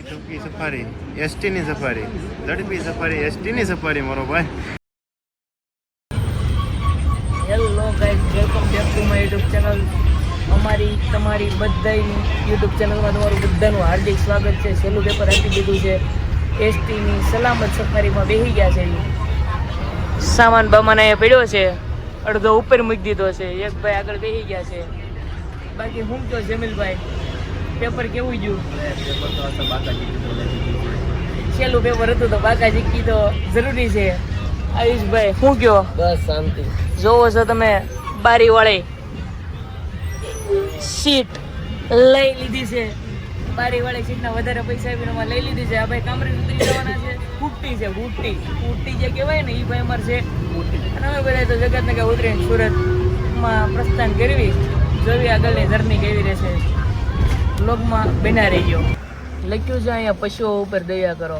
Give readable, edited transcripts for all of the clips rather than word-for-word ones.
ટૂંકી safari એસટીની safari, ઝડપી safari એસટીની safari મારો ભાઈ. Hello guys, welcome back to my YouTube channel. અમારી તમારી બધાની યુટ્યુબ ચેનલમાં તમારું બધાનું હાર્દિક સ્વાગત છે. છેલ્લું પેપર આપી દીધું છે. એસટીની સલામત સફારીમાં બેસી ગયા છે. સામાન બામાન અહીંયા પડ્યો છે, અડધો ઉપર મૂકી દીધો છે. એક ભાઈ આગળ બેસી ગયા છે. બાકી હું કહો જમીલભાઈ, પેપર કેવું ગયું? છેલ્લું પેપર હતું તો બાકા જીકી તો જરૂરી છે. આયુષભાઈ શું કહો? બસ શાંતિ. જોવો છો તમે, બારી વાળી સીટ લઈ લીધી છે. બારી વાળી સીટના વધારે પૈસા આપીને લઈ લીધી છે. આ ભાઈ કામરેજ ઉતરી જવાના છે. ફૂટી છે, ફૂટી જે કહેવાય ને એ ભાઈ અમારે છે. અને અમે બધા તો જગતને કે ઉતરીને સુરતમાં પ્રસ્થાન કરવી, જોવી આગળની જર્ની કેવી રહેશે. બ્લોગમાં બના રહી ગયો. લખ્યું છે અહીંયા પશુઓ ઉપર દયા કરો.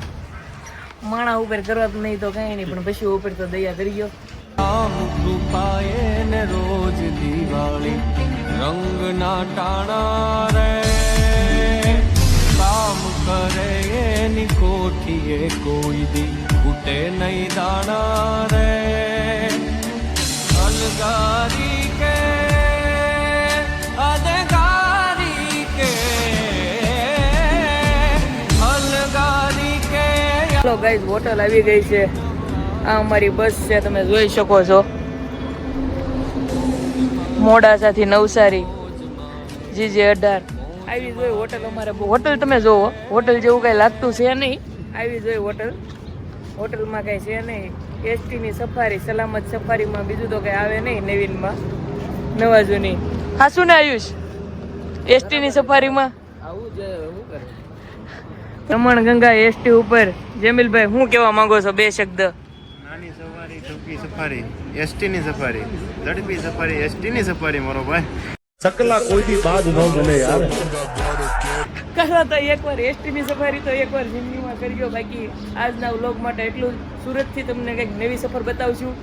માણા ઉપર કરવા તો નહીં તો કાંઈ નહીં, પણ પશુઓ ઉપર તો દયા કરી ગયો. રામ કૃપાએ ને રોજ દિવાળી રંગ ના ટાણા રે, કામ કરે એની કોઠીએ કોઈ દી ફૂટે નહીં દાણા રે. અલગારી કે અલગારી કે અલગારી કે. હેલો ગાઈઝ, હોટલ આવી ગઈ છે. આ અમારી બસ છે, તમે જોઈ શકો છો. મોડાસાથી નવસારી GJ18 આવી જોઈ હોટલ. અમારે હોટલ તમે જોવો, હોટલ જેવું કાંઈ લાગતું છે નહીં. આવી જોઈ હોટલ, હોટલમાં કાંઈ છે નહીં. એસટીની સફારી, સલામત સફારીમાં બીજું તો કાંઈ આવે નહીં નવીનમાં, નવા જૂની. હા શું ને આયુષ, એસટીની સફારીમાં આવું જ શું કરે. દમણગંગા એસટી ઉપર જમીલભાઈ શું કહેવા માંગો છો? બે શબ્દ. નાની સવારી ટૂંકી સફારી એસટીની સફારી, ઝડપી સફારી એસટીની સફારી મારો ભાઈ. સકલા કોઈ દી બાદ ન બને યાર. કરો તો એકવાર એસટીની સફારી તો એકવાર જિંદગીમાં કરજો. બાકી આજના વ્લોગ માટે એટલું. સુરતથી તમને કંઈક નવી સફર બતાવશું.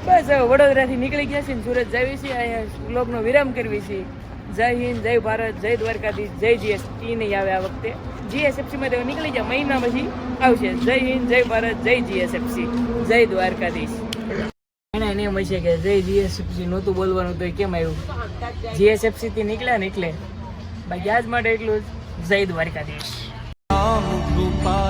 બસ હવે વડોદરાથી નીકળી ગયા છીએ, સુરત જઈએ છીએ. અહીંયા વ્લોગનો વિરામ કરવી છે. જય હિન્દ, જય ભારત, જય દ્વારકાધીશ, જય જીએસટી નહીં આવે આ વખતે. GSFCમાં તો નીકળી ગયા, મહિના પછી આવશે. જય હિન્દ, જય ભારત, જય GSFC, જય દ્વારકાધીશ. એને એમ હશે કે જય GSFC નહોતું બોલવાનું તો કેમ આવ્યું? GSFC થી નીકળ્યા ને એટલે. બાકી આજ માટે એટલું જ. જય દ્વારકાધીશ. રામ કૃપા